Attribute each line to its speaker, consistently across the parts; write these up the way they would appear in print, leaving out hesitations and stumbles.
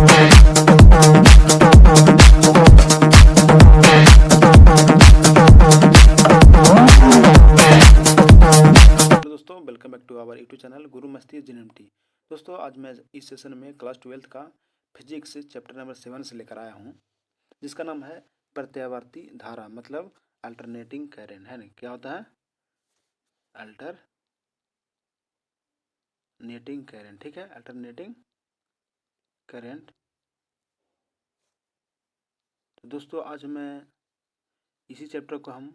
Speaker 1: दोस्तों welcome back to our YouTube channel Guru Masti जिनएमटी। दोस्तों आज मैं इस सेशन में क्लास 12 का फिजिक्स चैप्टर नंबर 7 से लेकर आया हूं, जिसका नाम है प्रत्यावर्ती धारा, मतलब अल्टरनेटिंग करंट। है ना, क्या होता है अल्टरनेटिंग करंट। ठीक है, अल्टरनेटिंग करंट। तो दोस्तों आज मैं इसी चैप्टर को हम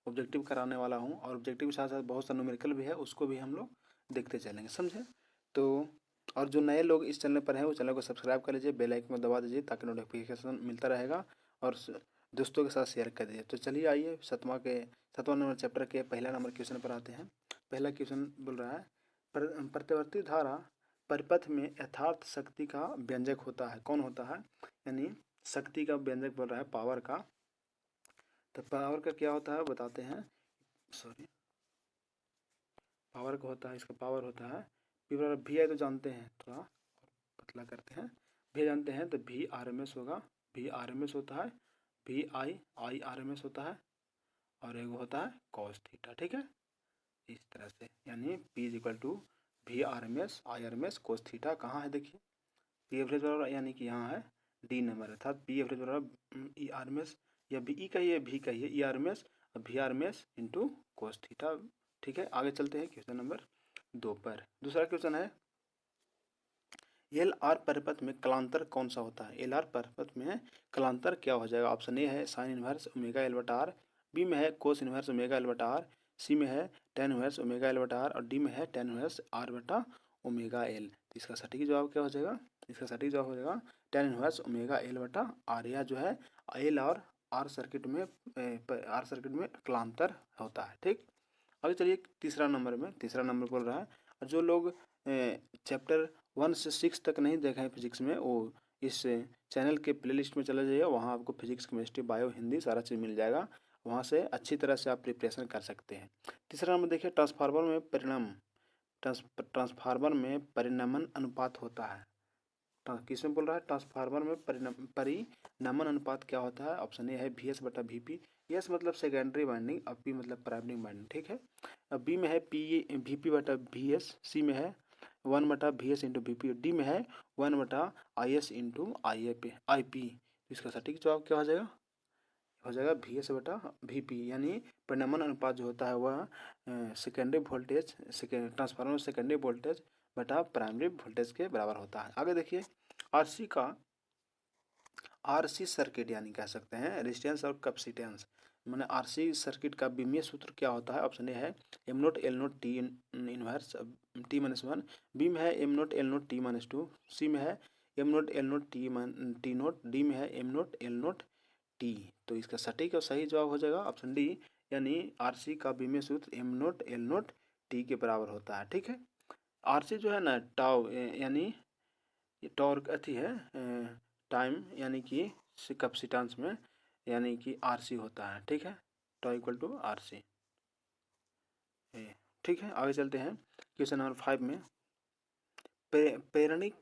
Speaker 1: ऑब्जेक्टिव कराने वाला हूं, और ऑब्जेक्टिव के साथ साथ बहुत सा न्यूमेरिकल भी है, उसको भी हम लोग देखते चलेंगे, समझे। तो और जो नए लोग इस चैनल पर हैं वो चैनल को सब्सक्राइब कर लीजिए, बेल आइकन को दबा दीजिए ताकि नोटिफिकेशन मिलता रहेगा, और दोस्तों के साथ शेयर कर दीजिए। तो चलिए आइए सातवां नंबर चैप्टर के पहला नंबर क्वेश्चन पर आते हैं। पहला क्वेश्चन बोल रहा है प्रतिवर्ती धारा परिपथ में यथार्थ शक्ति का व्यंजक होता है। कौन होता है, यानी शक्ति का व्यंजक बोल रहा है, पावर का। तो पावर का क्या होता है बताते हैं। पावर का होता है, इसका पावर होता है पी बराबर वी आई, तो जानते हैं, थोड़ा पतला करते हैं। वी जानते हैं तो वी आर एम एस होगा, वी आर एम एस होता है, V I I R M S होता है, और एक होता है कॉस थीटा। ठीक है, इस तरह से, यानी P is equal to V R M S I R M S cos theta. कहाँ है देखिए, पी एवरेज बराबर, यानी कि यहाँ है डी नंबर, अर्थात पी एवरेज बराबर ई आर एम एस, या ई का ही है वी का ही है, ई आर एम एस और V R M S into cos theta. ठीक है, आगे चलते हैं क्वेश्चन नंबर 2 पर। दूसरा क्वेश्चन है एल आर परिपथ में कलांतर कौन सा होता है। एल आर परिपथ में कलांतर क्या हो जाएगा। ऑप्शन ए है साइन इनवर्स ओमेगा एल बटा आर, बी में है कोस इनवर्स ओमेगा एल बटा आर, सी में है टेन इनवर्स ओमेगा एल बटा आर, और डी में है टेन इनवर्स आर बटा ओमेगा एल। तो इसका सटीक जवाब क्या हो जाएगा, इसका सटीक जवाब हो जाएगा टेन इनवर्स ओमेगा एल बटा आर। यह जो है एल और आर सर्किट में कलांतर होता है। ठीक, आगे चलिए तीसरा नंबर बोल रहा है जो लोग चैप्टर 1 से 6 तक नहीं देखे हैं फिजिक्स में, वो इस चैनल के प्लेलिस्ट में चले जाइए, वहाँ आपको फिजिक्स केमिस्ट्री बायो हिंदी सारा चीज़ मिल जाएगा, वहाँ से अच्छी तरह से आप प्रिपरेशन कर सकते हैं। तीसरा नंबर देखिए ट्रांसफार्मर में परिणमन अनुपात होता है। किसमें बोल रहा है, ट्रांसफार्मर में परिणमन अनुपात क्या होता है। ऑप्शन ए है वी एस बटा वी पी, एस मतलब सेकेंडरी वाइंडिंग और पी मतलब प्राइमरी वाइंडिंग। ठीक है, अब बी में है पी वी पी बटा वी एस, सी में है 1 बटा V S into V P, D में है 1 बटा I S into I P. इसका सटीक जवाब क्या हो जाएगा वी एस बटा वी पी, यानी परिणमन अनुपात जो होता है वह secondary voltage transformer secondary voltage बटा प्राइमरी वोल्टेज के बराबर होता है। आगे देखिए आरसी सर्किट, यानी कह सकते हैं रेजिस्टेंस और कैपेसिटेंस, मैंने आरसी सर्किट का विमीय सूत्र क्या होता है। ऑप्शन ए है M naught L naught T inverse T minus 1, B में है M naught L naught T minus 2, C में है M naught L naught T naught, D में है M naught L naught T. तो इसका सटीक और सही जवाब हो जाएगा ऑप्शन डी, यानी आरसी का विमीय सूत्र M naught L naught T के बराबर होता है। ठीक है, आरसी जो है ना टाउ, यानी टॉर्क अथी है टाइम, यानी कि कैपेसिटेंस में, यानी कि आरसी होता है। ठीक है, टाउ इक्वल टू आरसी। ठीक है, आगे चलते हैं क्वेश्चन नंबर 5 में प्रेरणिक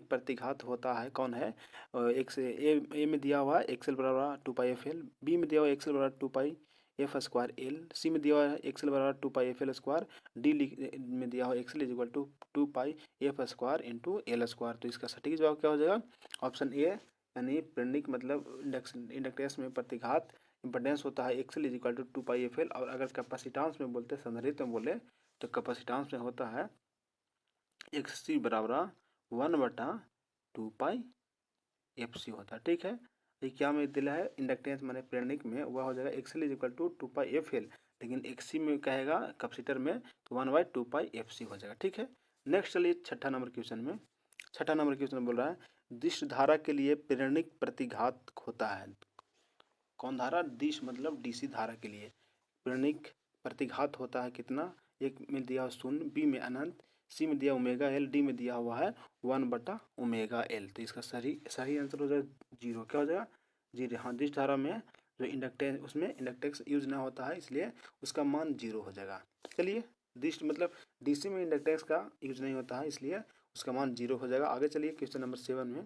Speaker 1: प्रतिघात होता है। कौन है, एक से ए में दिया हुआ है एक्सएल बराबर 2 पाई एफ एल, बी में दिया हुआ है एक्सएल बराबर 2 pi F square L, C में दिया हुआ है एक्सएल बराबर 2 pi F L square, D में दिया हुआ है XL is equal to 2 pi F square into L square. तो इसका सटीक जवाब क्या हो जाएगा, ऑप्शन ए, यानी प्रेरणिक मतलब इंडक्टेंस में प्रतिघात इम्पीडेंस होता है XL is equal to 2 pi F L, और अगर कैपेसिटेंस में बोलते संधारित्र में बोले तो कैपेसिटेंस में होता है एक्स सी बराबर 1 बटा 2 पाई एफ सी होता है। ठीक है, ये क्या में दिला है इंडक्टेंस माने प्रेरणिक में, वह हो जाएगा XL is equal to 2 pi F L, लेकिन एक्सी में कहेगा कैपेसिटर में तो 1 बाई 2 पाई एफ सी हो जाएगा। ठीक है, नेक्स्ट चलिए छठा नंबर क्वेश्चन बोल रहा है दिश धारा के लिए प्रेरणिक प्रतिघात होता है। कौन धारा, दिश मतलब डीसी धारा के लिए प्रेरणिक प्रतिघात होता है कितना, एक में दिया हुआ 0, बी में अनंत, सी में दिया ओमेगा एल, डी में दिया हुआ है 1 बटा ओमेगा एल। तो इसका सही आंसर हो जाएगा 0। क्या हो जाएगा 0। हाँ, दिश धारा में जो इंडक्टेंस उसमें इंडक्टेंस यूज ना होता है, इसलिए उसका मान 0 हो जाएगा। चलिए दिश मतलब डीसी में इंडक्टेंस का यूज नहीं होता है, इसलिए उसका मान 0 हो जाएगा। आगे चलिए क्वेश्चन नंबर 7 में,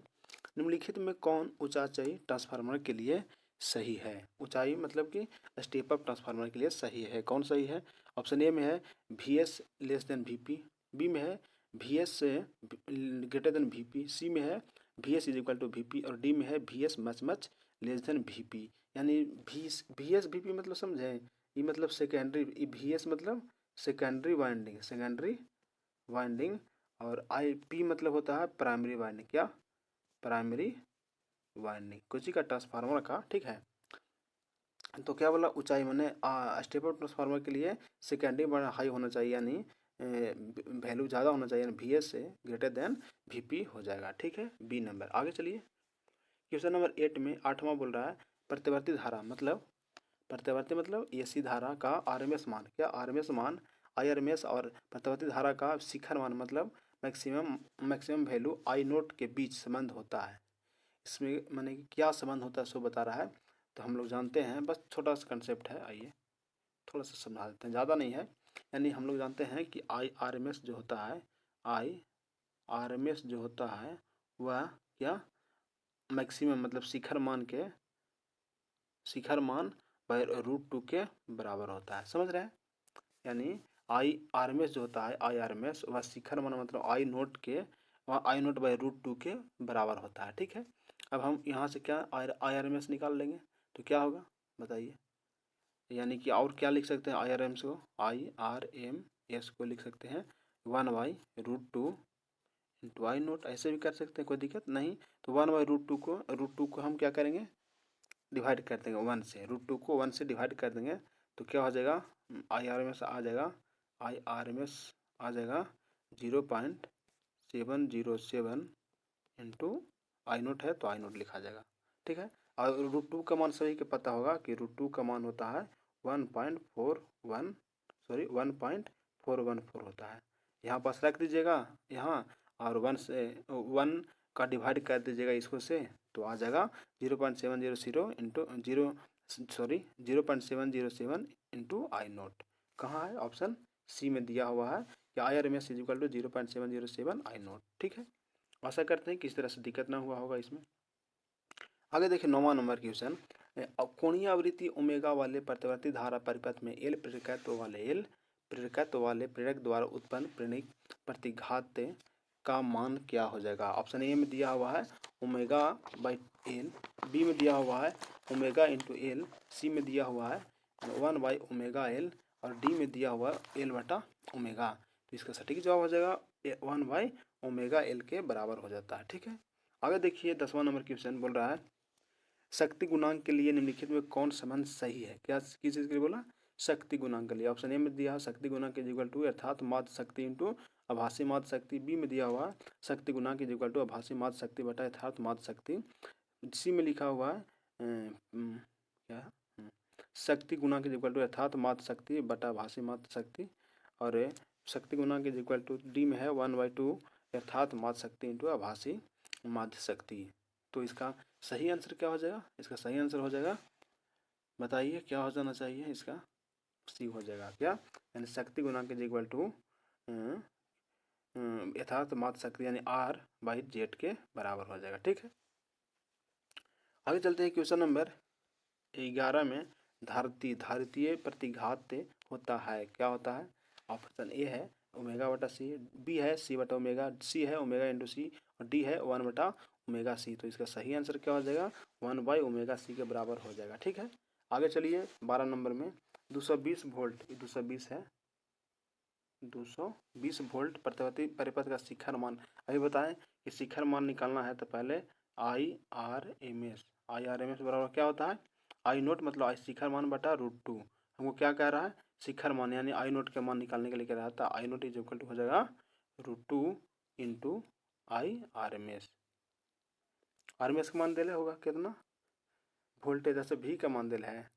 Speaker 1: निम्नलिखित में कौन ऊंचाई ट्रांसफार्मर के लिए सही है? ऊंचाई मतलब कि स्टेप अप ट्रांसफार्मर के लिए सही है। कौन सही है? ऑप्शन ए में है VS less than VP, B में है VS से ग्रेटर देन VP, सी में है VS is equal to VP और डी में है VS much much less than VP। यानी VS VP मतलब समझे, ये मतलब सेकेंडरी, VS मतलब सेकेंडरी वाइंडिंग और IP मतलब होता है प्राइमरी वाइंडिंग। क्या? प्राइमरी वाइंडिंग कुछ का ट्रांसफार्मर का, ठीक है। तो क्या बोला, ऊंचाई मैंने स्टेप अप ट्रांसफार्मर के लिए सेकेंडरी बड़ा हाई होना चाहिए, यानी वैल्यू ज़्यादा होना चाहिए, यानी VS से ग्रेटर देन VP हो जाएगा, ठीक है। B number. आगे चलिए क्वेश्चन नंबर 8 में 8वां बोल रहा है प्रतिवर्ती धारा मतलब, प्रतिवर्ती मतलब AC धारा का RMS मान। क्या? RMS मान IRMS और प्रतिवर्ती धारा का शिखर मान मतलब मैक्सिमम वैल्यू I0 के बीच संबंध होता है। इसमें मैंने क्या संबंध होता है सो बता रहा है। तो हम लोग जानते हैं, बस छोटा सा कंसेप्ट है, आइए थोड़ा सा समझा देते हैं, ज़्यादा नहीं है। यानी हम लोग जानते हैं कि IRMS जो होता है, IRMS जो होता है वह क्या मैक्सिमम मतलब शिखर मान बाय √2 के बराबर होता है, समझ रहे हैं। यानी IRMS जो होता है, IRMS वह शिखर मान मतलब I0 के, वह I0 बाय √2 के बराबर होता है, ठीक है। अब हम यहाँ से क्या IRMS निकाल लेंगे तो क्या होगा बताइए। यानी कि और क्या लिख सकते हैं IRMS को, IRMS को लिख सकते हैं 1/√2 इंटू I0, ऐसे भी कर सकते हैं, कोई दिक्कत नहीं। तो 1/√2 को हम क्या करेंगे, डिवाइड कर देंगे 1 से, √2 को 1 से डिवाइड कर देंगे तो क्या हो जाएगा, IRMS आ जाएगा 0.707 इंटू I0 है तो I0 लिखा जाएगा, ठीक है। और √2 का मान सभी को पता होगा कि √2 का मान होता है 1.414 होता है। यहाँ पास रख दीजिएगा यहाँ, और 1 का डिवाइड कर दीजिएगा इसको से, तो आ जाएगा 0.707 इंटू 0.707 इंटू I0। कहाँ है? ऑप्शन सी में दिया हुआ है कि IRMS is equal to 0.707 I0, ठीक है। आशा करते हैं किसी तरह से दिक्कत ना हुआ होगा इसमें। आगे देखिए 9वां नंबर क्वेश्चन, कोणीय आवृत्ति ओमेगा वाले प्रतिवर्ती धारा परिपथ में L प्रेरकत्व वाले प्रेरक द्वारा उत्पन्न प्रेरणिक प्रतिघात का मान क्या हो जाएगा। ऑप्शन ए में दिया हुआ है ω/L, बी में दिया हुआ है ω/L, सी में दिया हुआ है 1/ω/L और डी में दिया हुआ है L/ω। तो इसका सटीक जवाब हो जाएगा 1/ω/L के बराबर हो जाता है, ठीक है। आगे देखिए 10वां नंबर क्वेश्चन बोल रहा है शक्ति गुणांक के लिए निम्नलिखित में कौन संबंध सही है। क्या किस चीज़ के लिए बोला? शक्ति गुणांक के लिए। ऑप्शन ए में दिया है शक्ति गुणांक इज इक्वल टू अर्थात माध्य शक्ति इंटू आभासी माध्य शक्ति, बी में दिया हुआ शक्ति गुणांक इज इक्वल टू आभासी माध्य शक्ति बटा यथार्थ माध्य शक्ति, सी में लिखा हुआ है क्या शक्ति गुणांक इज इक्वल टू यथार्थ माध्य शक्ति बटा आभासी माध्य शक्ति, और शक्ति गुणांक इज इक्वल टू डी में है 1/2 यथार्थ माध्य शक्ति इंटू आभासी माध्य शक्ति। तो इसका सही आंसर क्या हो जाएगा? इसका सही आंसर हो जाएगा, बताइए क्या हो जाना चाहिए इसका? सी हो जाएगा। क्या? यानी शक्ति गुणांक इज इक्वल टू यथार्थ माध्य शक्ति यानी R/Z के बराबर हो जाएगा, ठीक है। आगे चलते हैं क्वेश्चन नंबर 11 में धारितीय प्रतिघात होता है, क्या होता है? ऑप्शन ए है ω/C, बी है C/ω, सी है ω/C और डी है 1/ω/C। तो इसका सही आंसर क्या हो जाएगा? 1/ω/C के बराबर हो जाएगा, ठीक है। आगे चलिए 12 नंबर में 220 वोल्ट, 220 है 220 वोल्ट प्रतिवर्ती परिपथ का शिखर मान। अभी बताएं कि शिखर मान निकालना है तो पहले IRMS बराबर क्या होता है? I0 मतलब शिखर मान बटा √2। हमको क्या कह रहा है? शिखर मान यानी I0 के मान निकालने के लिए कह रहा था। I0 इज इक्वल टू हो जाएगा √2 इंटू IRMS। RMS का मान देले होगा कितना? वोल्टेज जैसे V का मान देले है,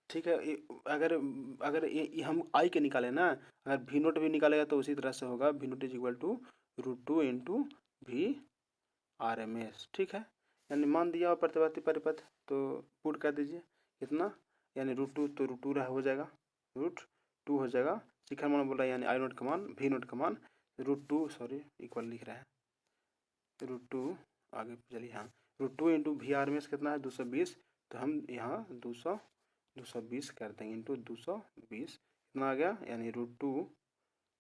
Speaker 1: ठीक है। अगर ये हम I के निकाले ना, अगर V0 भी निकालेगा तो उसी तरह से होगा V0 is equal to √2 into VRMS, ठीक है। यानी मान दिया और प्रतिवर्ती परिपथ तो पुट कर दीजिए कितना, यानी √2 तो √2 हो जाएगा, √2 हो जाएगा। शिखर मान बोल रहा है यानी I0 का मान V0 का मान √2 सॉरी इक्वल लिख रहा है, √2 आगे चलिए, हाँ √2 into V R M S कितना है 220, तो हम यहाँ 220 कर देंगे इंटू 220 कितना आ गया, यानी √2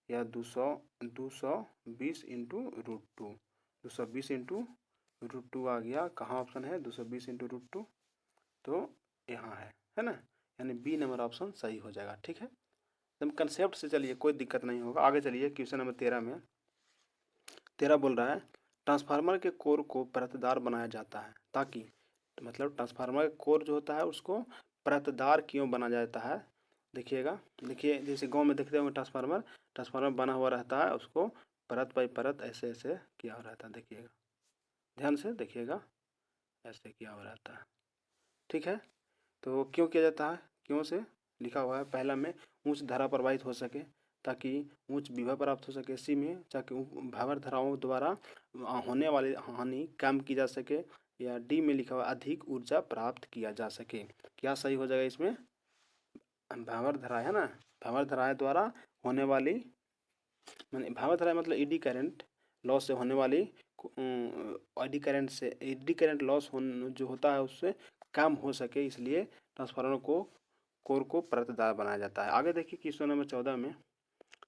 Speaker 1: या 220 इंटू √2, 220 इंटू √2 आ गया, कहाँ ऑप्शन है 220 इंटू √2, तो यहाँ है ना, यानी बी नंबर ऑप्शन सही हो जाएगा। ठीक है, एकदम कंसेप्ट से चलिए, कोई दिक्कत नहीं होगा। आगे चलिए क्वेश्चन नंबर 13 में, 13 बोल रहा है ट्रांसफार्मर के कोर को परतदार बनाया जाता है ताकि, मतलब ट्रांसफार्मर का कोर जो होता है उसको परतदार क्यों बनाया जाता है, देखिएगा, देखिए जैसे गांव में देखते होंगे ट्रांसफार्मर बना हुआ रहता है, उसको परत बाई परत ऐसे ऐसे किया हुआ रहता है, देखिएगा ध्यान से देखिएगा, ऐसे किया हुआ रहता है। ठीक है, तो क्यों किया जाता है, क्यों से लिखा हुआ है, पहला में उच्च धारा प्रवाहित हो सके ताकि उच्च विभव प्राप्त हो सके, सी में ताकि भावर धाराओं द्वारा होने वाली हानि कम की जा सके, या डी में लिखा हुआ अधिक ऊर्जा प्राप्त किया जा सके। क्या सही हो जाएगा इसमें, भावर धारा है ना, भावर धाराएं द्वारा होने वाली, मैंने भावर धारा मतलब ईडी करंट लॉस से होने वाली, ईडी करंट लॉस जो होता है उससे कम हो सके, इसलिए ट्रांसफार्मर को कोर को परतदार बनाया जाता है। आगे देखिए क्वेश्चन नंबर 14 में,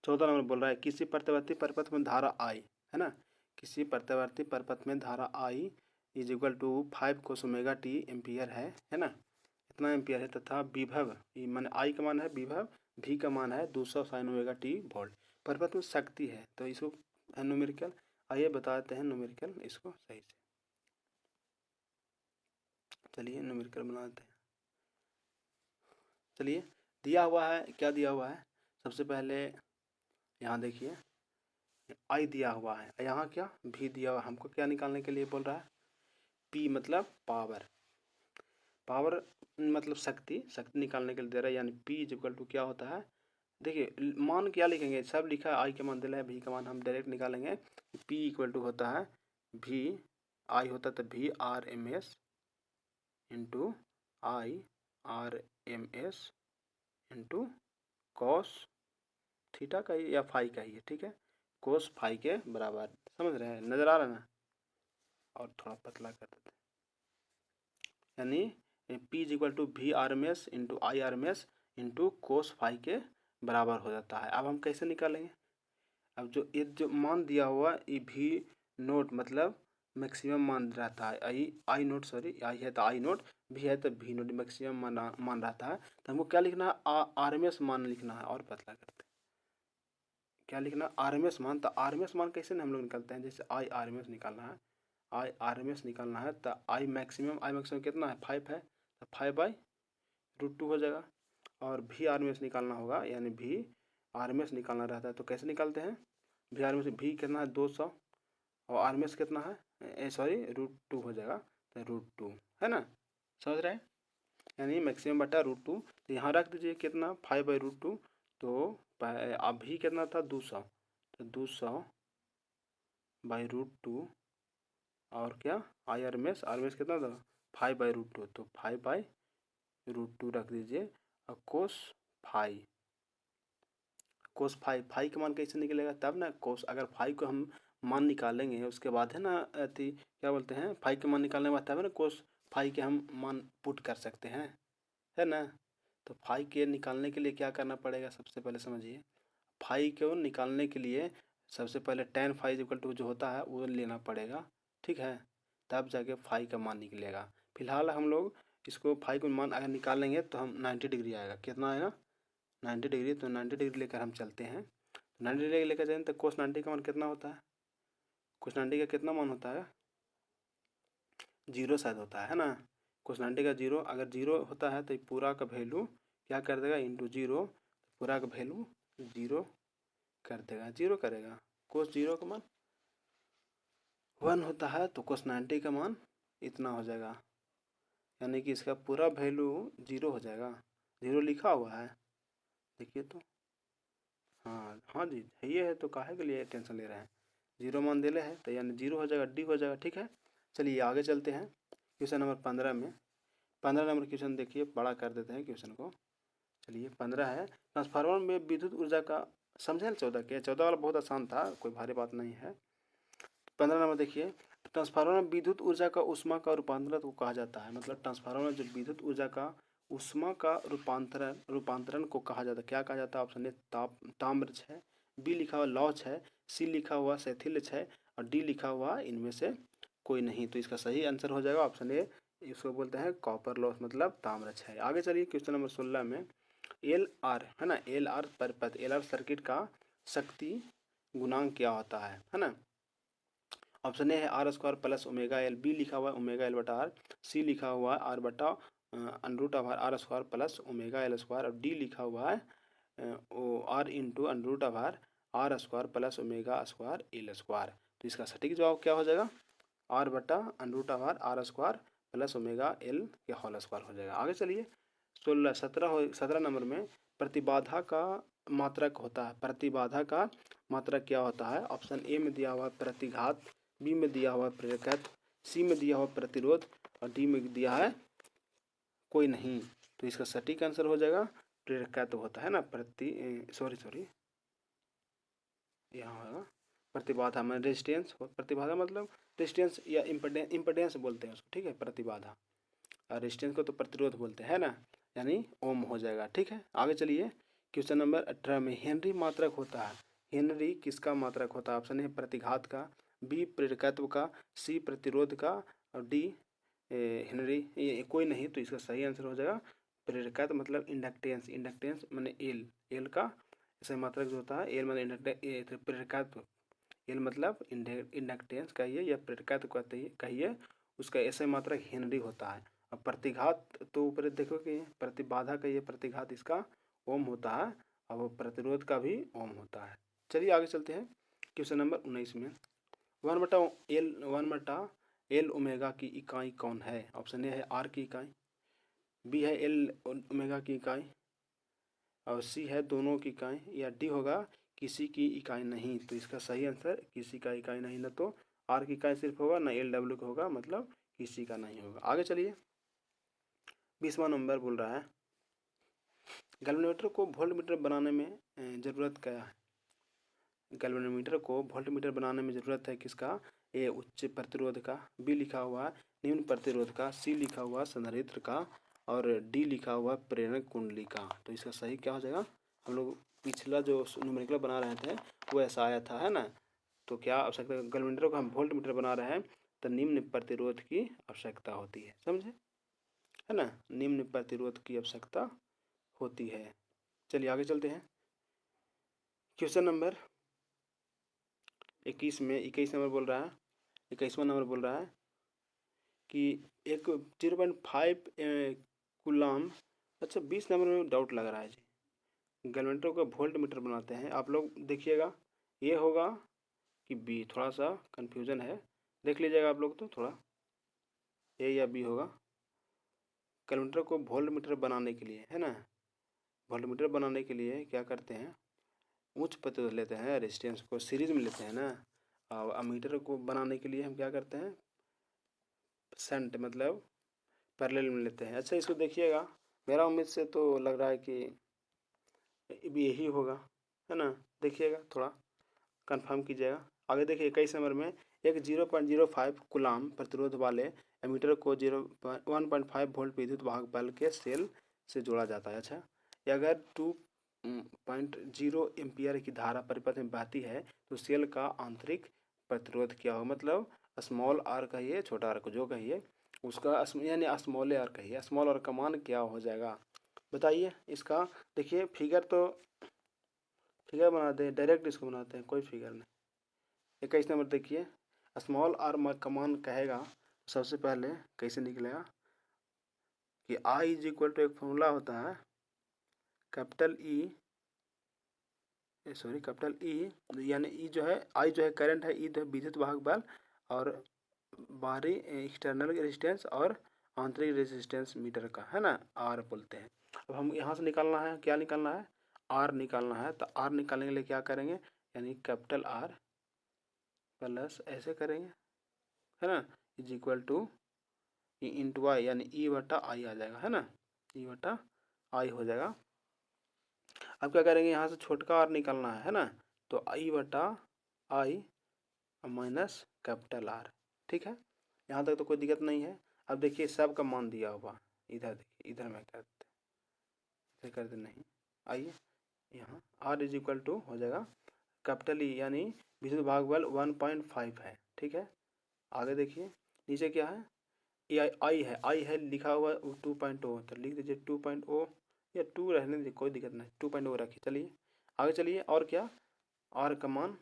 Speaker 1: 14 नंबर बोल रहा है किसी प्रत्यावर्ती परपथ में धारा आई, है ना, किसी प्रत्यावर्ती परपथ में धारा I is equal to 5 cos omega T ampere है ना, इतना एम्पियर है, तथा विभव माने आई का मान है विभव, भी का मान है 200 sin ओमेगा टी वोल्ट, परपथ में शक्ति है, तो इसको न्यूमेरिकल, आइए बताते हैं न्यूमेरिकल इसको सही से, चलिए न्यूमेरिकल बनाते हैं। चलिए दिया हुआ है, क्या दिया हुआ है, सबसे पहले यहाँ देखिए आई दिया हुआ है, यहाँ क्या भी दिया हुआ है, हमको क्या निकालने के लिए बोल रहा है, पी मतलब पावर, पावर मतलब शक्ति, शक्ति निकालने के लिए दे रहा है, यानी पी इज इक्वल टू क्या होता है, देखिए मान क्या लिखेंगे, सब लिखा है, आई का मान दिला है, भी का मान हम डायरेक्ट निकालेंगे, पी इक्वल टू होता है भी, आई होता है तो V R M S into I R M S into cos theta का ही या फाई का ही है, ठीक है, कोस फाई के बराबर, समझ रहे हैं, नजर आ रहा है ना, और थोड़ा पतला कर देते हैं, यानी P is equal to V R M S into I R M S into cos phi के बराबर हो जाता है। अब हम कैसे निकालेंगे, अब जो मान दिया हुआ ये भी नोट मतलब मैक्सिमम मान रहता है, आई नोट सॉरी, आई है तो आई नोट, भी है तो भी नोट, मैक्सिमम मान रहता है, तो हमको क्या लिखना है, आर एम एस मान लिखना है, और पतला करते हैं, क्या लिखना आर एम एस मान, तो आर एम एस मान कैसे हम लोग निकालते हैं, जैसे आई आर एम एस निकालना है, आई आर एम एस निकालना है, तो आई मैक्सिमम कितना है 5 है, तो 5/√2 हो जाएगा, और भी आर एम एस निकालना होगा, यानी भी आर एम एस निकालना रहता है, तो कैसे निकालते हैं, भी आर एम एस, भी कितना है 200, और आर एम एस कितना है सॉरी √2 हो जाएगा, तो √2 है ना, समझ रहे हैं, यानी मैक्सिमम बटा √2, तो यहाँ रख दीजिए कितना 5/√2, तो अभी कितना था 200, तो 200/√2, और क्या आई आर एम एस कितना था 5/√2, तो 5/√2 रख दीजिए, और कोस फाई का मान कैसे निकलेगा, तब ना कोस, अगर फाई को हम मान निकालेंगे उसके बाद है ना, अति क्या बोलते हैं, फाई के मान निकालने के बाद तब है ना कोस फाई के हम मान पुट कर सकते हैं, है ना, तो फाई के निकालने के लिए क्या करना पड़ेगा, सबसे पहले समझिए, फाई को निकालने के लिए सबसे पहले tan फाई इक्वल टू जो होता है वो लेना पड़ेगा, ठीक है, तब जाके फाई का मान निकलेगा। फिलहाल हम लोग इसको फाई को मान अगर निकालेंगे तो हम 90 डिग्री आएगा, कितना आएगा 90 डिग्री, तो 90 डिग्री लेकर हम चलते हैं, 90 डिग्री लेकर जाएंगे तो कोस 90 का मान कितना होता है, कोस 90 का कितना मान होता है, 0 शायद होता है ना, कोस 90 का 0, अगर 0 होता है तो पूरा का वैल्यू क्या कर देगा इंटू 0, पूरा का वैल्यू 0 कर देगा, 0 करेगा, कोस 0 का मान 1 होता है, तो कोस 90 का मान इतना हो जाएगा, यानी कि इसका पूरा वैल्यू 0 हो जाएगा, 0 लिखा हुआ है, देखिए तो, हाँ जी ये है, तो काहे के लिए टेंशन ले रहे हैं, 0 मान दिले है तो यानी 0 हो जाएगा, डी हो जाएगा, ठीक है। चलिए आगे चलते हैं क्वेश्चन नंबर 15 में, 15 नंबर क्वेश्चन देखिए, बड़ा कर देते हैं क्वेश्चन को, चलिए 15 है ट्रांसफार्मर में विद्युत ऊर्जा का समझे ना 14 के? 14 वाला बहुत आसान था, कोई भारी बात नहीं है। 15 नंबर देखिए, ट्रांसफार्मर में विद्युत ऊर्जा का ऊष्मा का रूपांतरण को कहा जाता है। मतलब ट्रांसफार्मर में जो विद्युत ऊर्जा का ऊष्मा का रूपांतरण को कहा जाता है, क्या कहा जाता है? ऑप्शन ए ताम्र है, बी लिखा हुआ लौह है, सी लिखा हुआ शैथिल्य है और डी लिखा हुआ इनमें से कोई नहीं। तो इसका सही आंसर हो जाएगा ऑप्शन ए, इसको बोलते हैं कॉपर लॉस, मतलब ताम्र है। आगे चलिए क्वेश्चन नंबर 16 में एल आर है ना, एल आर परिपथ, एल आर सर्किट का शक्ति गुणांक क्या होता है ना? ऑप्शन ए है R square plus omega L, B लिखा हुआ है ओमेगा एल बटा आर, सी लिखा हुआ है आर बटा under root of R square plus omega L square और डी लिखा हुआ है R into under root of R square plus omega square L square. तो इसका सटीक जवाब क्या हो जाएगा? आर बटा under root of R square plus omega L के होल स्क्वायर हो जाएगा। आगे चलिए 17 नंबर में प्रतिबाधा का मात्रक होता है। प्रतिबाधा का मात्रक क्या होता है? ऑप्शन ए में दिया हुआ प्रतिघात, बी में दिया हुआ प्रेरकत्व, सी में दिया हुआ प्रतिरोध और डी में दिया है कोई नहीं। तो इसका सटीक आंसर हो जाएगा प्रेरकत्व होता है ना, सॉरी यहाँ होगा प्रतिबाधा में रेजिस्टेंस, प्रतिबाधा मतलब रेजिस्टेंस या इम्पीडेंस बोलते हैं उसको, ठीक है, प्रतिबाधा। और रेजिस्टेंस को तो प्रतिरोध बोलते हैं ना, यानी ओम हो जाएगा, ठीक है। आगे चलिए क्वेश्चन नंबर 18 में हेनरी मात्रक होता है। हेनरी किसका मात्रक होता है? ऑप्शन ए प्रतिघात का, बी प्रेरकत्व का, सी प्रतिरोध का और डी हेनरी ये कोई नहीं। तो इसका सही आंसर हो जाएगा प्रेरकत्व, मतलब इंडक्टेंस, इंडक्टेंस मैंने एल का सही मात्रक जो होता है, एल मतलब प्रेरकत्व, एल मतलब इंडक्टेंस कहिए या प्रेरकत्व कहिए, उसका ऐसे मात्रक हेनरी होता है। और प्रतिघात तो ऊपर देखो कि प्रतिबाधा का ये प्रतिघात इसका ओम होता है और वो प्रतिरोध का भी ओम होता है। चलिए आगे चलते हैं क्वेश्चन नंबर 19 में 1/L ओमेगा की इकाई कौन है? ऑप्शन ए है आर की इकाई, बी है एल ओमेगा की इकाई और सी है दोनों की इकाई या डी होगा किसी की इकाई नहीं। तो इसका सही आंसर किसी का इकाई नहीं, ना तो आर की इकाई सिर्फ होगा ना एल डब्ल्यू का होगा, मतलब किसी का नहीं होगा। आगे चलिए 20वां नंबर बोल रहा है गैल्वेनोमीटर को वोल्टमीटर बनाने में ज़रूरत क्या है? गैल्वेनोमीटर को वोल्टमीटर बनाने में ज़रूरत है किसका? ए उच्च प्रतिरोध का, बी लिखा हुआ निम्न प्रतिरोध का, सी लिखा हुआ संधारित्र का और डी लिखा हुआ प्रेरक कुंडली का। तो इसका सही क्या हो जाएगा? हम लोग पिछला जो न्यूमेरिकल बना रहे थे वो ऐसा आया था, है ना? तो क्या आवश्यकता, गैल्वेनोमीटर को हम वोल्टमीटर बना रहे हैं तो निम्न प्रतिरोध की आवश्यकता होती है, समझे, है ना? निम्न प्रतिरोध की आवश्यकता होती है। चलिए आगे चलते हैं क्वेश्चन नंबर 21 में 21 नंबर बोल रहा है, 21वां नंबर बोल रहा है कि एक 0.5 कूलाम, अच्छा 20 नंबर में डाउट लग रहा है जी। गैल्वेनोमीटर को वोल्ट मीटर बनाते हैं, आप लोग देखिएगा ये होगा कि बी, थोड़ा सा कन्फ्यूज़न है, देख लीजिएगा आप लोग तो थोड़ा ए या बी होगा। गैल्वेनोमीटर को वोल्ट मीटर बनाने के लिए, है ना, वोल्ट मीटर बनाने के लिए क्या करते हैं, उच्च प्रतिरोध लेते हैं, रेजिस्टेंस को सीरीज में लेते हैं ना, और अमीटर को बनाने के लिए हम क्या करते हैं, सेंट मतलब पैरेलल में लेते हैं। अच्छा इसको देखिएगा, मेरा उम्मीद से तो लग रहा है कि भी यही होगा, है ना? देखिएगा थोड़ा कंफर्म कीजिएगा। आगे देखिए 21 नंबर में एक 0.05 कूलाम प्रतिरोध वाले एमीटर को 1.5 वोल्ट विद्युत वाहक बल के सेल से जोड़ा जाता है। अच्छा अगर 2.0 एम्पियर की धारा परिपथ में बहती है तो सेल का आंतरिक प्रतिरोध क्या हो? मतलब स्मॉल आर कहिए, छोटा आर को जो कहिए उसका यानी स्मॉल आर कहिए, स्मॉल आर का मान क्या हो जाएगा बताइए। इसका देखिए फिगर फिगर बनाते हैं, डायरेक्ट इसको बनाते हैं, कोई फिगर नहीं। 21 नंबर देखिए, स्मॉल आर का मान कहेगा सबसे पहले कैसे निकलेगा कि आई इज इक्वल टू एक फॉर्मूला होता है कैपिटल ई यानी ई जो है, आई जो है करंट है, ई जो है विद्युत वाहक बल और बाहरी एक्सटर्नल रेजिस्टेंस और आंतरिक रेजिस्टेंस मीटर का, है ना, आर बोलते हैं। अब हम यहाँ से निकालना है, क्या निकालना है, आर निकालना है। तो आर निकालने के लिए क्या करेंगे, यानी कैपिटल आर प्लस ऐसे करेंगे, है ना, is equal to E into I, यानी ई बटा आई आ जाएगा, है ना, ई बटा आई हो जाएगा। अब क्या करेंगे, यहाँ से छोटका आर निकालना है ना, तो आई बटा आई माइनस कैपिटल आर। ठीक है, यहाँ तक तो कोई दिक्कत नहीं है। अब देखिए सब का मान दिया हुआ, इधर देखिए, इधर मैं कर दे नहीं, आइए यहाँ आर इज इक्वल टू हो जाएगा कैपिटल ई यानी विद्युत भाग बल 1.5 है। ठीक है, आगे देखिए नीचे क्या है, ये आई है लिखा हुआ 2.0, तो लिख दीजिए 2.0 या 2 रहने दीजिए, कोई दिक्कत नहीं, 2.0 रखिए। चलिए आगे चलिए, और क्या, आर का मान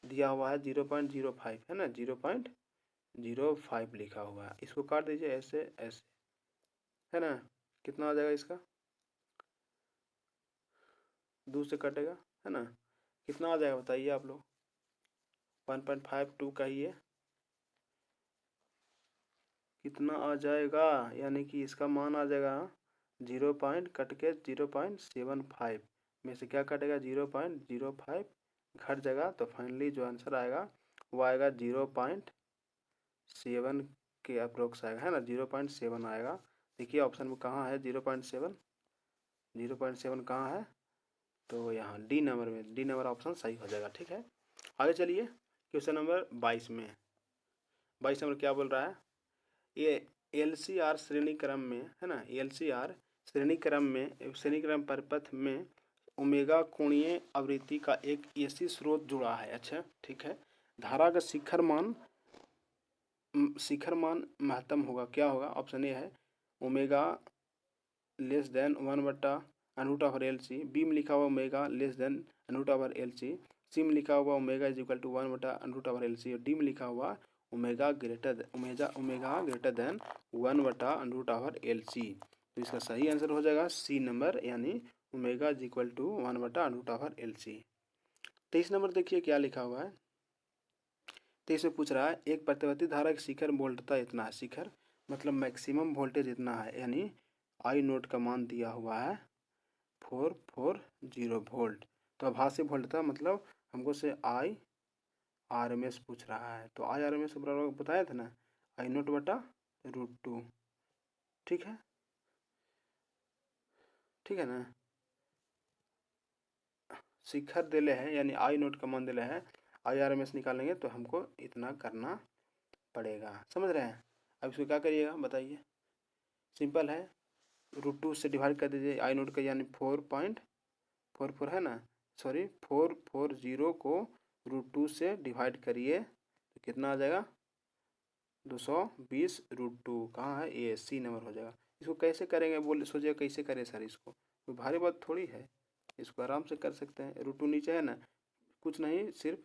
Speaker 1: दिया हुआ है 0.05 है ना, 0.05 लिखा हुआ है। इसको काट दीजिए ऐसे ऐसे, है ना, कितना आ जाएगा इसका, 2 से कटेगा है ना, कितना आ जाएगा बताइए आप लोग, 1.52 कहिए कितना आ जाएगा, यानी कि इसका मान आ जाएगा 0 पॉइंट कट के 0.75 में से क्या कटेगा, 0.05 घट जाएगा, तो फाइनली जो आंसर आएगा वो आएगा 0.7 के अप्रोक्स आएगा, है ना, 0.7 आएगा। देखिए ऑप्शन में कहाँ है 0.7, 0.7 कहाँ है, तो यहाँ डी नंबर में, डी नंबर ऑप्शन सही हो जाएगा। ठीक है, आगे चलिए क्वेश्चन नंबर 22 में, 22 नंबर क्या बोल रहा है, ये LCR श्रेणी क्रम में है ना, LCR श्रेणी क्रम परिपथ में ओमेगा कोणीय आवृत्ति का एक AC स्रोत जुड़ा है। अच्छा ठीक है, धारा का शिखर मान महत्तम होगा, क्या होगा, ऑप्शन ए है omega less than 1/√LC, B में लिखा हुआ omega less than √LC, C में लिखा हुआ omega is equal to 1/√LC, और डी में लिखा हुआ ओमेगा ग्रेटर देन 1/√LC। तो इसका सही आंसर हो जाएगा सी नंबर, यानी omega is equal to 1/√LC। 23 number देखिए क्या लिखा हुआ है, 23 में पूछ रहा है एक प्रतिवर्ती धारा की शिखर वोल्टता इतना है, शिखर मतलब मैक्सिमम वोल्टेज इतना है, यानी आई नोट का मान दिया हुआ है 440 वोल्ट, तो आभासी वोल्टता मतलब हमको से आई RMS पूछ रहा है, तो आई RMS बराबर बताया था ना, आई नोट बटा √2। ठीक है, ठीक है ना, शिखर दिले हैं यानी आई नोट का मान दिले हैं, आई RMS निकालेंगे तो हमको इतना करना पड़ेगा, समझ रहे हैं। अब इसको क्या करिएगा बताइए, सिंपल है, √2 से डिवाइड कर दीजिए आई नोट का, यानी 4.44 है ना, सॉरी 440 को √2 से डिवाइड करिए तो कितना आ जाएगा 220 √2, कहाँ है ये सी नंबर हो जाएगा। इसको कैसे करेंगे बोल सोचिए, कैसे करें सर, इसको कोई भारी बात थोड़ी है, इसको आराम से कर सकते हैं। √2 नीचे है ना, कुछ नहीं, सिर्फ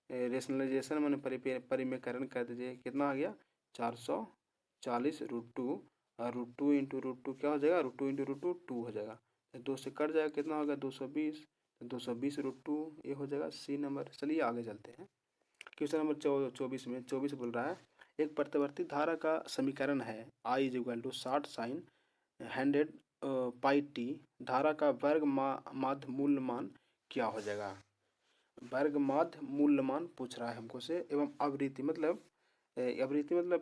Speaker 1: रेशनलाइजेशन मैंने परिमेयकरण कर दीजिए, कितना आ गया 440 √2, और √2 इंटू √2 क्या हो जाएगा, √2 इंटू √2 2 हो जाएगा, 2 से कट जाएगा, कितना होगा 220, 220 √2 ये हो जाएगा सी नंबर। चलिए आगे चलते हैं, क्वेश्चन नंबर 24 में 24 बोल रहा है एक प्रतिवर्ती धारा का समीकरण है I is equal to 60 sine 100 pi T, धारा का वर्ग माध्य मूल मान क्या हो जाएगा, वर्ग माध्य मूल मान पूछ रहा है हमको से, एवं आवृत्ति मतलब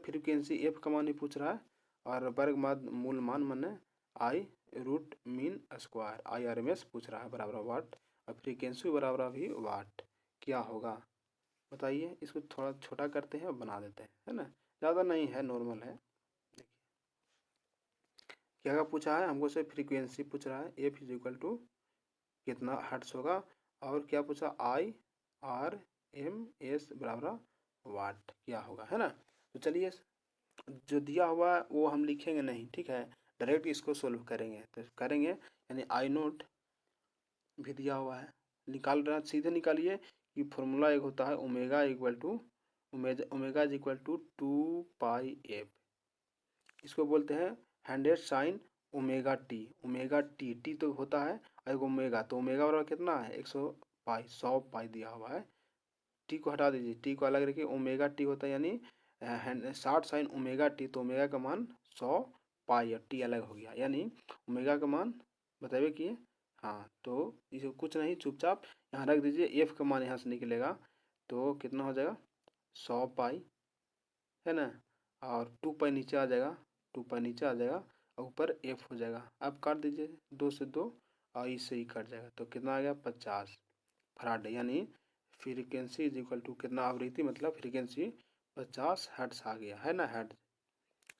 Speaker 1: फ्रीक्वेंसी एफ का मान ही पूछ रहा है, और वर्ग माध्य मूल मान माने आई रूट मीन स्क्वायर आई RMS पूछ रहा है बराबर वाट, और फ्रीक्वेंसी बराबर भी वाट, क्या होगा बताइए। इसको थोड़ा छोटा करते हैं और बना देते हैं, है ना, ज़्यादा नहीं है, नॉर्मल है। देखिए क्या पूछा है हमको से, फ्रीक्वेंसी पूछ रहा है, एफ इज इक्वल टू कितना हर्ट्स होगा, और क्या पूछा IRMS बराबर वाट क्या होगा, है ना। तो चलिए जो दिया हुआ है वो हम लिखेंगे नहीं, ठीक है, डायरेक्ट इसको सोल्व करेंगे, तो करेंगे यानी आई नोट भी दिया हुआ है, निकाल रहा सीधे निकालिए कि फॉर्मूला एक होता है omega equal to omega is equal to 2πf, इसको बोलते हैं 100 साइन ओमेगा टी, टी तो होता है और ओमेगा, तो ओमेगा बराबर कितना है 100 पाई दिया हुआ है, टी को हटा दीजिए, टी को अलग रखिए, ओमेगा टी होता है यानी 60 साइन ओमेगा टी, तो ओमेगा का मान 100 पाई और टी अलग हो गया, यानी ओमेगा का मान बताइए कि हाँ, तो इसे कुछ नहीं चुपचाप यहाँ रख दीजिए, एफ का मान यहाँ से निकलेगा तो कितना हो जाएगा 100 पाई, है ना, और 2 पाई नीचे आ जाएगा, 2 पाई नीचे आ जाएगा और ऊपर एफ हो जाएगा। अब काट दीजिए 2 से 2 आई से ही कट जाएगा तो कितना आ गया 50 फराड, यानी फ्रीक्वेंसी इज इक्वल टू कितना, आवृत्ति मतलब फ्रीक्वेंसी 50 हर्ट्ज आ गया है ना, हर्ट्ज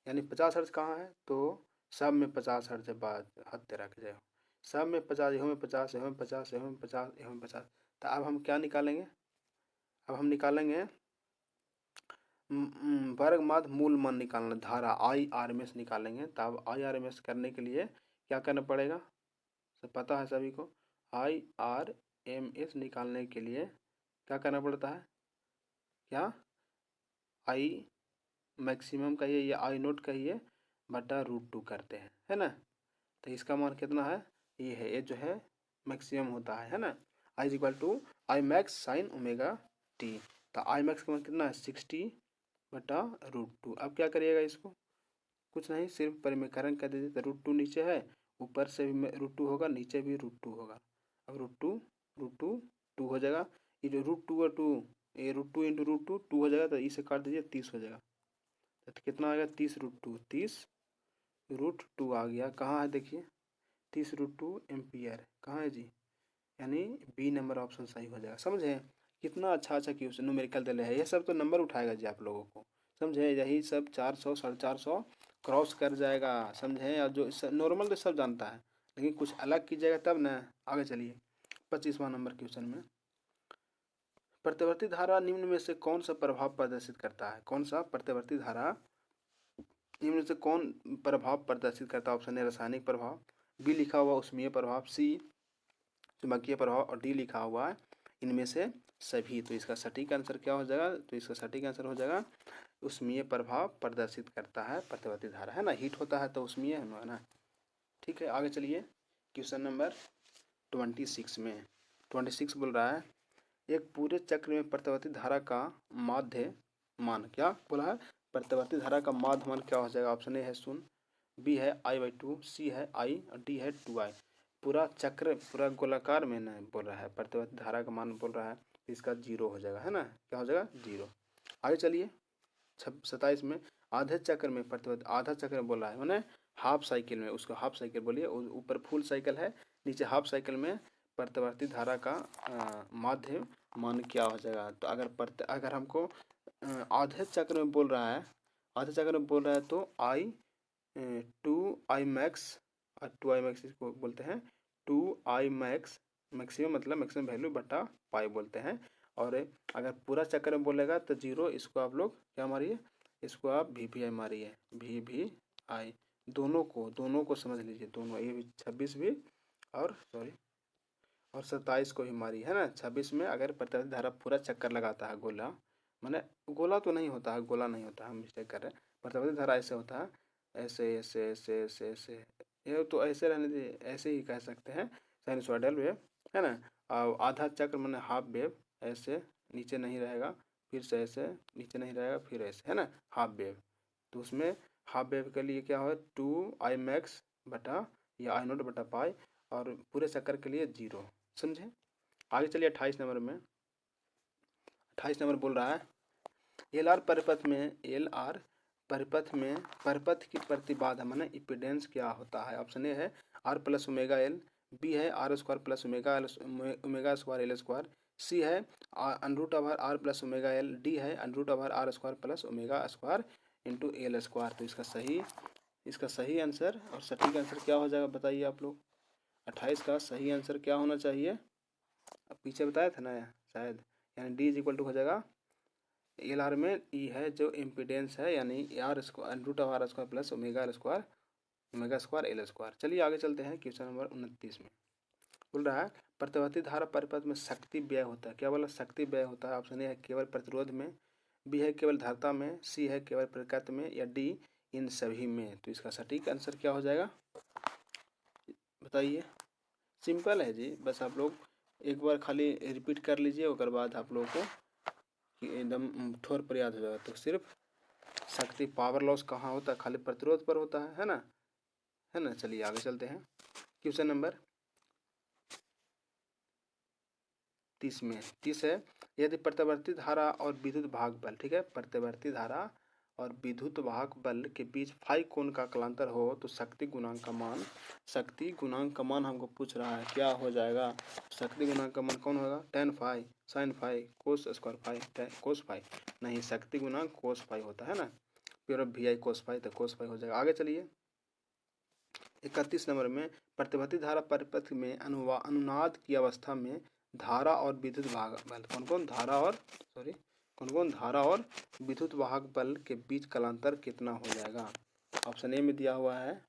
Speaker 1: यानी 50 हर्ट्ज कहाँ है, तो सब में 50 हर्ट्ज है, बात हद तेरा के जाओ, सब में 50, एहो में 50, एहो में 50, एहो में 50, एहो में 50। तो अब हम क्या निकालेंगे, अब हम निकालेंगे वर्ग माध्य मूल मान निकालना, धारा आई आर एम एस निकालेंगे। तब आई आर एम एस करने के लिए क्या करना पड़ेगा, सब पता है सभी को, आई आर एम एस निकालने के लिए क्या करना पड़ता है, क्या आई मैक्सिमम कहिए या आई नोट कहिए बटा √2 करते हैं, है ना। तो इसका मान कितना है, ये है, ये जो है मैक्सिमम होता है ना, I is equal to I max sine omega T. तो आई मैक्स का मान कितना है 60 बटा √2। अब क्या करिएगा इसको, कुछ नहीं, सिर्फ परिमेयकरण कर दीजिए। तो √2 नीचे है, ऊपर से भी √2 होगा, नीचे भी √2 होगा। अब √2 2 हो जाएगा, ये जो √2 और 2, ये √2 इंटू √2 2 हो जाएगा, तो इसे काट दीजिए 30 हो जाएगा। तो कितना आ गया 30√2, 30√2 आ गया। कहाँ है देखिए, 30√2 एम्पियर कहाँ है जी, यानी बी नंबर ऑप्शन सही हो जाएगा। समझे कितना अच्छा अच्छा क्वेश्चन न्यूमेरिकल दिले है, ये सब तो नंबर उठाएगा जी आप लोगों को, समझे। यही सब 400 450 क्रॉस कर जाएगा, समझे। और जो नॉर्मल तो सब जानता है, लेकिन कुछ अलग कीजिएगा तब ना। आगे चलिए 25वां नंबर क्वेश्चन में, प्रतिवर्ती धारा निम्न में से कौन सा प्रभाव प्रदर्शित करता है, कौन सा प्रतिवर्ती धारा निम्न में से कौन प्रभाव प्रदर्शित करता है। ऑप्शन ए रासायनिक प्रभाव, बी लिखा हुआ उष्मीय प्रभाव, सी चुंबकीय प्रभाव, और डी लिखा हुआ है इनमें से सभी। तो इसका सटीक आंसर क्या हो जाएगा, तो इसका सटीक आंसर हो जाएगा उष्मीय प्रभाव प्रदर्शित करता है प्रतिवर्ती धारा, है ना। हीट होता है तो उष्मीय है ना। ठीक है, आगे चलिए क्वेश्चन नंबर 26 में। 26 बोल रहा है, एक पूरे चक्र में प्रतिवर्ती धारा का माध्य मान, क्या बोला है, प्रतिवर्ती धारा का माध्य मान क्या हो जाएगा। ऑप्शन ए है 0, बी है I/2, सी है I और डी है 2I। पूरा चक्र पूरा गोलाकार में ना बोल रहा है, प्रतिवर्ती धारा का मान बोल रहा है, तो इसका 0 हो जाएगा, है ना। क्या हो जाएगा 0। आगे चलिए 27 में, आधे चक्र में प्रतिवर्ती, आधा चक्र में बोल रहा है, मैंने हाफ साइकिल में, उसको हाफ साइकिल बोलिए, ऊपर फुल साइकिल है, नीचे हाफ साइकिल में प्रतिवर्ती धारा का माध्य मान क्या हो जाएगा। तो अगर हमको आधे चक्र में बोल रहा है, आधे चक्र में बोल रहा है, तो I 2I मैक्स, और 2I मैक्स इसको बोलते हैं 2I मैक्स, मैक्सिमम मतलब मैक्सिमम वैल्यू बटा पाई बोलते हैं। और अगर पूरा चक्कर में बोलेगा तो 0, इसको आप लोग क्या मारिए, इसको आप VVI मारिए, VVI। दोनों को समझ लीजिए, दोनों, ये 26 भी और 27 को भी मारी, है ना। 26 में अगर प्रतिवर्ती धारा पूरा चक्कर लगाता है, गोला माने गोला तो नहीं होता है, गोला नहीं होता है, हम मिस्टेक कर रहे हैं। प्रतिवर्ती धारा ऐसे होता है, ऐसे ऐसे ऐसे ऐसे ऐसे, ये तो ऐसे रहने दीजिए, ऐसे ही कह सकते हैं, साइनसॉइडल वेव, है ना। और आधा चक्र मैंने हाफ वेव, ऐसे नीचे नहीं रहेगा, फिर से ऐसे नीचे नहीं रहेगा, फिर ऐसे, है ना, हाफ वेव। तो उसमें हाफ वेव के लिए क्या हो, 2I मैक्स बटा या I नोट बटा पाई, और पूरे चक्कर के लिए 0, समझे। आगे चलिए 28 नंबर में, 28 नंबर बोल रहा है, LR परिपथ में परिपथ की प्रतिबाधा माने इम्पीडेंस क्या होता है। ऑप्शन ए है R+ω_L, बी है R²+ω_L², सी है √R+ω_L, डी है √R² + ω² तो इसका सही आंसर और सटीक आंसर क्या हो जाएगा बताइए आप लोग। 28 का सही आंसर क्या होना चाहिए, अब पीछे बताया था ना शायद, यानी डी इज इक्वल टू हो जाएगा, LR में ई है जो इम्पीडेंस है, यानी R√R² + ω²L²। चलिए आगे चलते हैं क्वेश्चन नंबर 29 में। बोल रहा है, प्रतिवर्ती धारा परिपथ में शक्ति व्यय होता है, क्या बोला, शक्ति व्यय होता है। ऑप्शन ए है केवल प्रतिरोध में, बी है केवल धारिता में, सी है केवल प्रतिरोध में, या डी इन सभी में। तो इसका सटीक आंसर क्या हो जाएगा बताइए। सिंपल है जी, बस आप लोग एक बार खाली रिपीट कर लीजिए, उसके बाद आप लोगों को एकदम ठोर पर याद हो जाएगा। तो सिर्फ शक्ति पावर लॉस कहाँ होता है, खाली प्रतिरोध पर होता है ना, है ना। चलिए आगे चलते हैं क्वेश्चन नंबर 30 में। 30 है, यदि प्रतिवर्ती धारा और विद्युत भाग बल, ठीक है, प्रतिवर्ती धारा और विद्युत वाहक बल के बीच फाई कोण का कलांतर हो तो शक्ति गुणांक का मान हमको पूछ रहा है, क्या हो जाएगा? शक्ति गुणांक का मान कौन होगा? tan phi sin phi cos square phi cos phi, नहीं, शक्ति गुणांक कोस फाई होता है ना, फिर भी आई कोस फाई, तो कोस फाई हो जाएगा। आगे चलिए 31 नंबर में, प्रतिवर्ती धारा परिपथ में अनुनाद की अवस्था में धारा और विद्युत वाहक बल कौन कौन धारा और विद्युत वाहक बल के बीच कलांतर कितना हो जाएगा? ऑप्शन ए में दिया हुआ है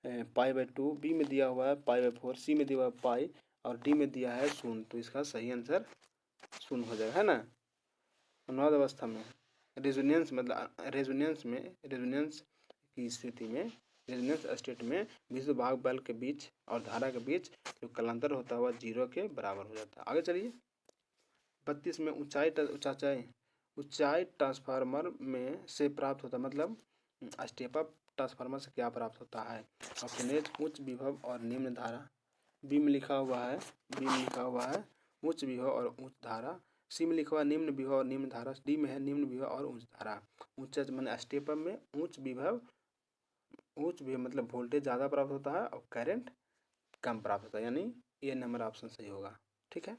Speaker 1: π/2, बी में दिया हुआ है π/4, सी में दिया हुआ है पाई और डी में दिया है 0। तो इसका सही आंसर 0 हो जाएगा, है ना। अनुनाद अवस्था में रेजोनेंस की स्थिति में, रेजोनेंस स्टेट में विद्युत वाहक बल के बीच और धारा के बीच जो कलांतर होता है वह 0 के बराबर हो जाता है। आगे चलिए 32 में, ऊंचाई ट्रांसफार्मर में से प्राप्त होता है, मतलब स्टेप अप ट्रांसफार्मर से क्या प्राप्त होता है? ऑप्शन ए उच्च विभव और निम्न धारा, बी में लिखा हुआ है उच्च विभव और उच्च धारा, सी में लिखा हुआ निम्न विभव और निम्न धारा, डी में है निम्न विभव और उच्च धारा। उच्च माने स्टेप अप में उच्च विभव मतलब वोल्टेज ज़्यादा प्राप्त होता है और करंट कम प्राप्त होता है, यानी ये नंबर ऑप्शन सही होगा। ठीक है,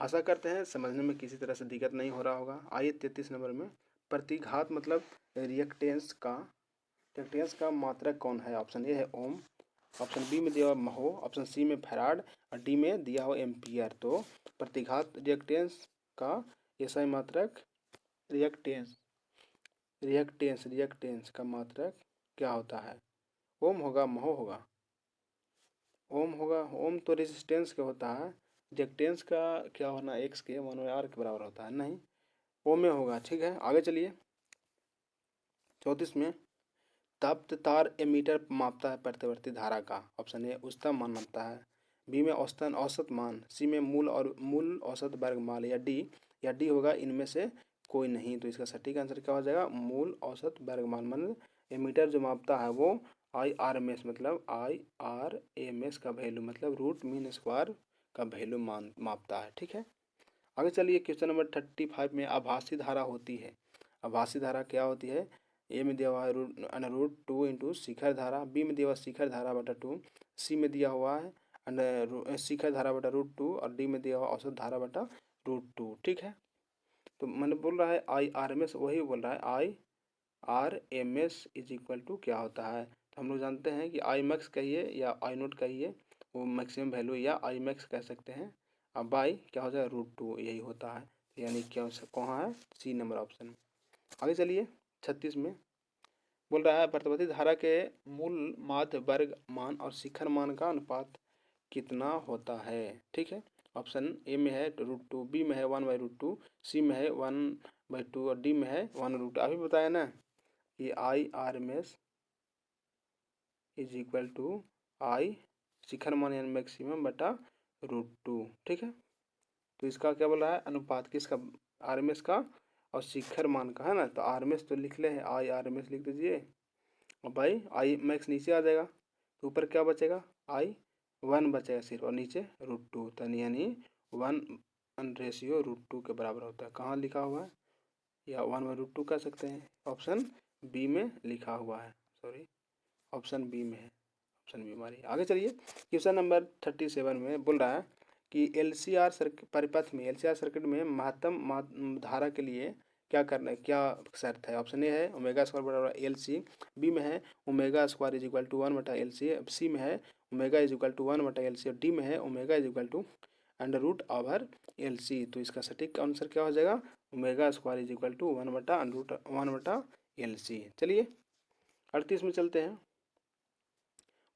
Speaker 1: आशा करते हैं समझने में किसी तरह से दिक्कत नहीं हो रहा होगा। आइए 33 नंबर में, प्रतिघात मतलब रिएक्टेंस का मात्रक कौन है? ऑप्शन ए है ओम, ऑप्शन बी में दिया हुआ महो, ऑप्शन सी में फैराड और डी में दिया हुआ एम्पियर। तो प्रतिघात रिएक्टेंस का ऐसा मात्रक रिएक्टेंस का मात्रक क्या होता है? ओम होगा, महो होगा? ओम होगा। ओम तो रेजिस्टेंस का होता है, रिएक्टेंस का क्या होना? एक्स के 1/r के बराबर होता है, नहीं, ओम में होगा। ठीक है, आगे चलिए 34 में, तप्त तार एमीटर मापता है प्रतिवर्ती धारा का। ऑप्शन ए उच्चतम मान मापता है, बी में औसत मान, सी में मूल औसत वर्गमूल, या डी होगा इनमें से कोई नहीं। तो इसका सटीक आंसर क्या हो जाएगा? मूल औसत वर्गमूल। मतलब एमीटर जो मापता है वो IRMS मतलब IRMS का वैल्यू मतलब रूट मीन स्क्वायर का वैल्यू मापता है। ठीक है, आगे चलिए क्वेश्चन नंबर 35 में, आभासी धारा होती है। आभासी धारा क्या होती है? ए में दिया हुआ है √2 इंटू शिखर धारा, बी में दिया हुआ शिखर धारा बटा 2, सी में दिया हुआ है शिखर धारा बटा √2 और डी में दिया हुआ औसत धारा बटा √2। ठीक है, तो मैंने बोल रहा है IRMS, वही बोल रहा है IRMS इज इक्वल टू क्या होता है? तो हम लोग जानते हैं कि IMAX कहिए या I0 कहिए, वो मैक्सिमम वैल्यू, या IMAX कह सकते हैं। अब बाई क्या हो जाएगा? √2 यही होता है, यानी क्या कहाँ है? सी नंबर ऑप्शन में। आगे चलिए 36 में बोल रहा है प्रतिवर्ती धारा के मूल माध्य वर्ग मान और शिखर मान का अनुपात कितना होता है? ठीक है, ऑप्शन ए में है √2, बी में है 1/√2, सी में है 1/2 और डी में है 1/√2। अभी बताया ना कि IRMS इज इक्वल टू आई शिखर मान यानी मैक्सिमम बटा √2। ठीक है, तो इसका क्या बोल रहा है? अनुपात किसका? RMS का और शिखर मान का, है ना। तो RMS तो लिख ले है, IRMS लिख दीजिए और भाई IMAX नीचे आ जाएगा, तो ऊपर क्या बचेगा? I1 बचेगा सिर्फ और नीचे √2, तो यानी 1/√2 के बराबर होता है। कहाँ लिखा हुआ है? या 1/√2 कह सकते हैं, ऑप्शन बी में लिखा हुआ है, ऑप्शन बी में है, ऑप्शन बी हमारी। आगे चलिए क्वेश्चन नंबर 37 में बोल रहा है कि LCR सर्किट में महत्तम धारा के लिए क्या करना है, क्या शर्त है? ऑप्शन ए है ω² बराबर LC, बी में है ω² इज इक्वल टू 1/LC, सी में है ω इज इक्वल टू 1/LC और डी में है ω इज इक्वल टू √LC। तो इसका सटीक आंसर क्या हो जाएगा? ω² इज इक्वल टू 1/LC। चलिए 38 में चलते हैं।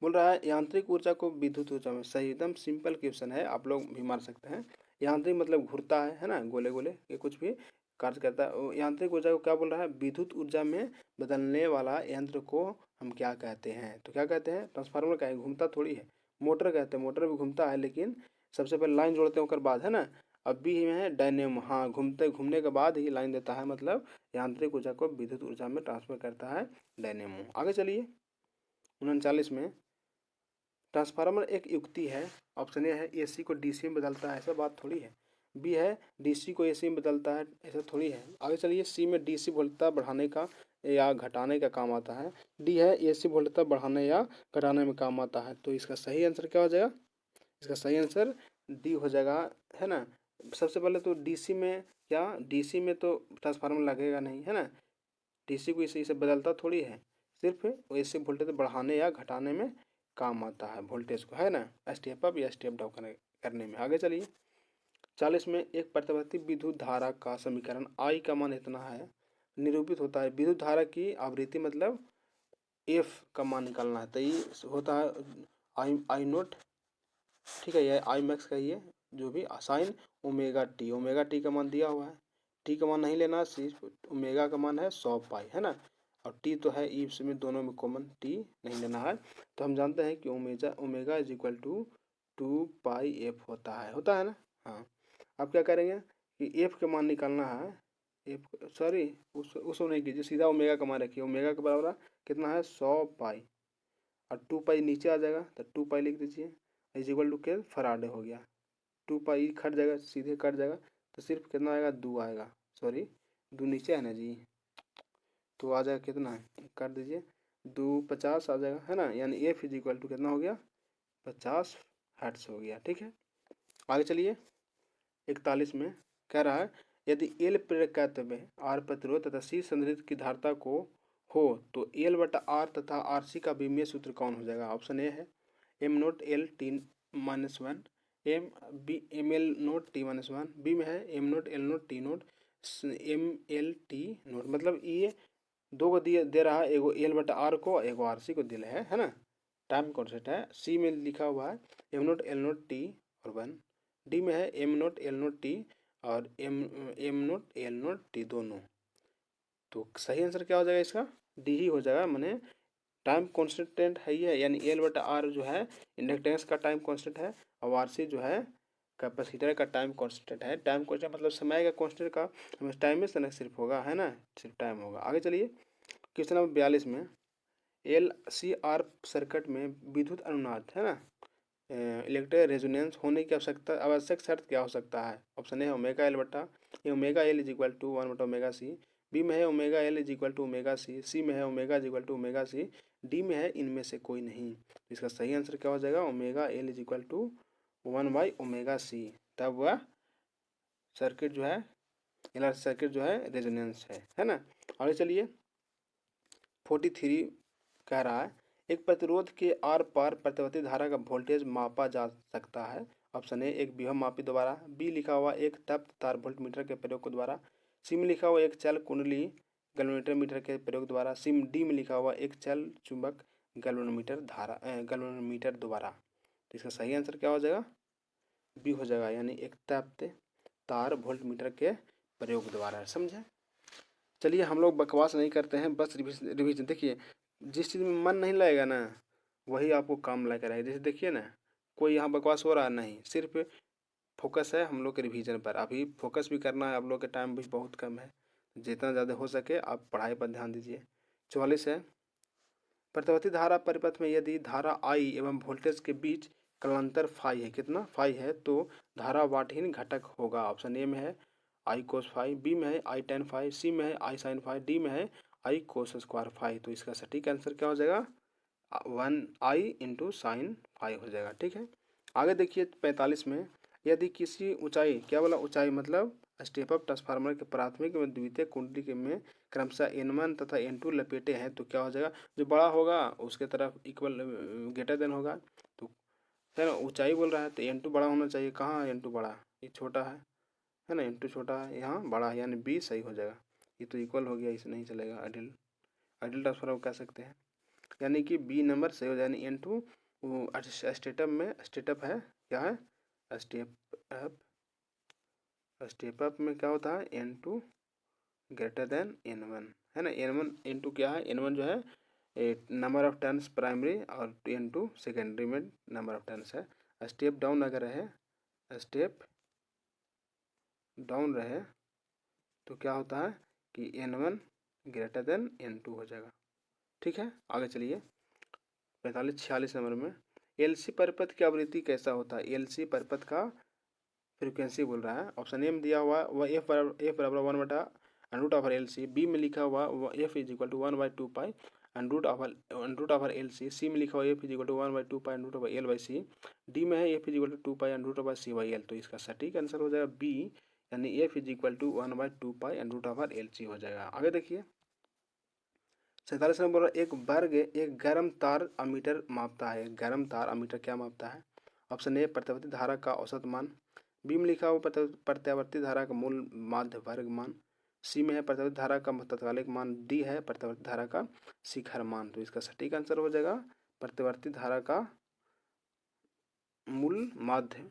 Speaker 1: बोल रहा है यांत्रिक ऊर्जा को विद्युत ऊर्जा में, सही, एकदम सिंपल क्वेश्चन है, आप लोग भी मार सकते हैं। यांत्रिक मतलब घूरता है ना, गोले गोले, ये कुछ भी कार्य करता है। यांत्रिक ऊर्जा को क्या बोल रहा है? विद्युत ऊर्जा में बदलने वाला यंत्र को हम क्या कहते हैं? तो क्या कहते हैं? ट्रांसफार्मर का है, घूमता थोड़ी है। मोटर कहते हैं, मोटर भी घूमता है लेकिन सबसे पहले लाइन जोड़ते हैं उसके बाद, है ना। अब भी है डायनेमो, हाँ, घूमने के बाद ही लाइन देता है, मतलब यांत्रिक ऊर्जा को विद्युत ऊर्जा में ट्रांसफर करता है डायनेमो। आगे चलिए 39 में, ट्रांसफार्मर एक युक्ति है। ऑप्शन ए है AC को DC में बदलता है, ऐसा बात थोड़ी है। बी है डीसी को एसी में बदलता है, ऐसा थोड़ी है। आगे चलिए, सी में डीसी वोल्टता बढ़ाने का या घटाने का काम आता है। डी है एसी वोल्टता बढ़ाने या घटाने में काम आता है। तो इसका सही आंसर क्या हो जाएगा? इसका सही आंसर डी हो जाएगा, है ना। सबसे पहले तो डीसी में क्या, डीसी में तो ट्रांसफार्मर लगेगा नहीं, है ना। डीसी को इसी से बदलता थोड़ी है, सिर्फ एसी वोल्टेज बढ़ाने या घटाने में काम आता है वोल्टेज को, है ना, स्टेप अप या स्टेप डाउन करने में। आगे चलिए, 40 में एक प्रतिवर्ती विद्युत धारा का समीकरण आई का मान इतना है निरूपित होता है। विद्युत धारा की आवृत्ति मतलब एफ का मान निकालना है, तो ये होता है आई नोट, ठीक है, ये आई मैक्स का ही है, जो भी साइन ओमेगा टी का मान दिया हुआ है। टी का मान नहीं लेना, सिर्फ ओमेगा का मान है 100 पाई, है ना, और टी तो है ई में दोनों में कॉमन, टी नहीं लेना है। तो हम जानते हैं कि omega is equal to 2 pi F होता है ना। हाँ, आप क्या करेंगे कि एफ का मान निकालना है, एफ सॉरी उसको नहीं कीजिए, सीधा ओमेगा का मान रखिए। ओमेगा के बराबर कितना है 100 पाई, और 2 पाई नीचे आ जाएगा तो 2 पाई लिख दीजिए, इज इक्वल टू के फराडे हो गया। 2 पाई कट जाएगा, सीधे कट जाएगा, तो सिर्फ कितना आएगा 2 आएगा, सॉरी 2 नीचे है ना जी, तो आ जाएगा कितना है, कर दीजिए 2 50 आ जाएगा, है ना, यानी एफ इज इक्वल टू कितना हो गया 50 हर्ट्ज हो गया। ठीक है, आगे चलिए, 41 में कह रहा है यदि एल प्रेरकत्व में आर प्रतिरोध तथा सी संधारित्र की धारिता को हो तो एल बटा आर तथा आर सी का विमीय सूत्र कौन हो जाएगा? ऑप्शन ए है M naught L T minus one, M L naught T minus one, B में है M naught L naught T naught, M L T naught. मतलब ये दो को दे रहा है, एगो एल बटा आर को, एगो आर सी को दिले है ना, टाइम कॉन्सेप्ट है। सी में लिखा हुआ है M naught L naught T और वन, डी में है M naught L naught T और M naught L naught T दोनों। तो सही आंसर क्या हो जाएगा इसका? डी ही हो जाएगा, मैंने टाइम कॉन्स्टेंट है ही है, यानी एल बटा आर जो है इंडक्टेंस का टाइम कॉन्स्टेंट है, और आर सी जो है कैपेसिटर का टाइम कॉन्स्टेंट है। टाइम कॉन्स्टेंट मतलब समय का कॉन्स्टेंट का टाइम में से ना सिर्फ होगा, है ना, सिर्फ टाइम होगा। आगे चलिए, क्वेश्चन नंबर 42 में एल सी आर सर्किट में विद्युत अनुनाद, है ना, इलेक्ट्रिक रेजोनेंस होने की आवश्यक शर्त क्या हो सकता है? ऑप्शन ए ओमेगा एल बटा omega L is equal to 1 बटा ओमेगा सी, बी में है omega L is equal to omega C में है omega is equal to omega C, D में है इनमें से कोई नहीं। इसका सही आंसर क्या हो जाएगा? Omega L is equal to 1 by omega C, तब वह सर्किट जो है इलेक्ट्रिक सर्किट जो है रेजोनेंस है ना। आगे चलिए, 43 कह रहा है एक प्रतिरोध के आर पार प्रतिवर्ती धारा का वोल्टेज मापा जा सकता है। ऑप्शन ए एक विभव मापी द्वारा, बी लिखा हुआ एक तप्त तार वोल्टमीटर के प्रयोग के द्वारा, सी में लिखा हुआ एक चल कुंडली गैल्वेनोमीटर मीटर के प्रयोग द्वारा, सी डी में लिखा हुआ एक चल चुंबक गैल्वेनोमीटर द्वारा। तो इसका सही आंसर क्या हो जाएगा? बी हो जाएगा, यानी एक तप्त तार वोल्टमीटर के प्रयोग द्वारा। समझे? चलिए, हम लोग बकवास नहीं करते हैं, बस रिविजन। देखिए, जिस चीज़ में मन नहीं लगेगा ना वही आपको काम लग रहा है। जैसे देखिए ना, कोई यहाँ बकवास हो रहा है नहीं, सिर्फ फोकस है हम लोग के रिवीजन पर। अभी फोकस भी करना है, आप लोग के टाइम भी बहुत कम है, जितना ज़्यादा हो सके आप पढ़ाई पर ध्यान दीजिए। 44 है प्रतिवर्ती धारा परिपथ में यदि धारा आई एवं वोल्टेज के बीच कालांतर फाई है, कितना फाई है, तो धारा वाटहीन घटक होगा। ऑप्शन ए में है आई कोस फाई, बी में है आई टेन फाई, सी में है आई साइन फाई, डी में है आई कोस स्क्वायर फाई। तो इसका सटीक आंसर क्या हो जाएगा? 1 आई इंटू साइन फाई हो जाएगा। ठीक है, आगे देखिए 45 में यदि किसी ऊंचाई, क्या बोला ऊंचाई मतलब स्टेप अप ट्रांसफार्मर के प्राथमिक एवं द्वितीयक कुंडली के में क्रमशः N1 तथा N2 लपेटे हैं, तो क्या हो जाएगा? जो बड़ा होगा उसके तरफ इक्वल ग्रेटर देन होगा, तो है ना, ऊंचाई बोल रहा है तो N2 बड़ा होना चाहिए। कहाँ N2 बड़ा? ये छोटा है ना, N2 छोटा है, यहाँ बड़ा है, यानी बी सही हो जाएगा। ये तो इक्वल हो गया, इसे नहीं चलेगा, आइडियल ट्रांसफार्मर कह सकते हैं, यानी कि बी नंबर सही हो जाए। यानी N2 स्टेटअप है, क्या है स्टेप अप में क्या होता है? N2 ग्रेटर देन N1, है ना। N1 N2 क्या है? N1 जो है नंबर ऑफ टर्न्स प्राइमरी और N2 सेकेंडरी में नंबर ऑफ टर्न्स है। स्टेप डाउन अगर है, स्टेप डाउन रहे तो क्या होता है कि N1 ग्रेटर देन N2 हो जाएगा। ठीक है, आगे चलिए 45-46 नंबर में एलसी परिपथ की आवृत्ति कैसा होता है? एलसी परिपथ का फ्रीक्वेंसी बोल रहा है। ऑप्शन ए में दिया हुआ वह एफ बराबर 1/√LC, बी में लिखा हुआ वह F is equal to 1/2 √LC, C में लिखा हुआ F is equal to 1/2 D में है F is equal to 2π√CYL। तो इसका सटीक आंसर हो जाएगा बी, यानी F is equal to 1/2π√LC हो जाएगा। आगे देखिए 47 नंबर, एक वर्ग एक गर्म तार अमीटर मापता है। गर्म तार अमीटर क्या मापता है? ऑप्शन ए प्रत्यावर्ती धारा का औसत मान, बी में लिखा हुआ प्रत्यावर्ती धारा का मूल माध्य वर्ग मान, सी में है प्रत्यावर्ती धारा का तत्कालिक मान, डी है प्रत्यावर्ती धारा का शिखर मान। तो इसका सटीक आंसर हो जाएगा प्रत्यावर्ती धारा का मूल माध्य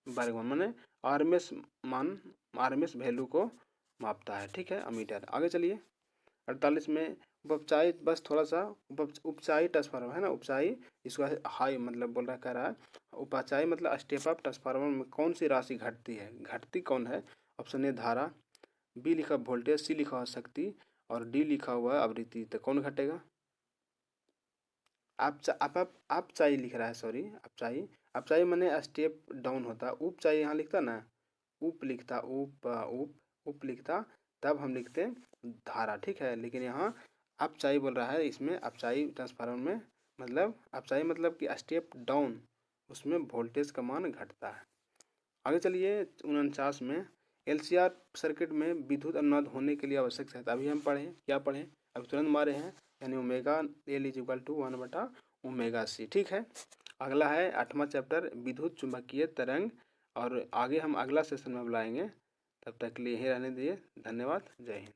Speaker 1: वर्ग मान, माने आरएमएस मान, आरएमएस वैल्यू को मापता है। ठीक है, अमीटर। आगे चलिए 48 में उपचाई, बस थोड़ा सा उपचाई ट्रांसफार्मर है ना, उपचाई इसका हाई मतलब बोल रहा, कह रहा है उपचाई मतलब स्टेप अप ट्रांसफार्मर में कौन सी राशि घटती है? घटती कौन है? ऑप्शन ए धारा, बी लिखा वोल्टेज, सी लिखा हुआ शक्ति और डी लिखा हुआ आवृत्ति। तो कौन घटेगा? आप चाई लिख रहा है, सॉरी अपचाई मैंने स्टेप डाउन होता, उपचाई यहाँ लिखता ना, उप लिखता, उप लिखता, तब हम लिखते धारा। ठीक है, लेकिन यहाँ अपचाई बोल रहा है, इसमें अपचाई ट्रांसफार्मर में मतलब अपचाई मतलब कि स्टेप डाउन, उसमें वोल्टेज का मान घटता है। आगे चलिए 49 में LCR सर्किट में विद्युत अनुनाद होने के लिए आवश्यक है। अभी हम पढ़ें, क्या पढ़ें? अभी तुरंत मारे हैं, यानी omega L is equal to 1/ωc। ठीक है, अगला है 8वां चैप्टर विद्युत चुंबकीय तरंग, और आगे हम अगला सेशन में बुलाएंगे। तब तक के लिए यहीं रहने दीजिए। धन्यवाद, जय हिंद।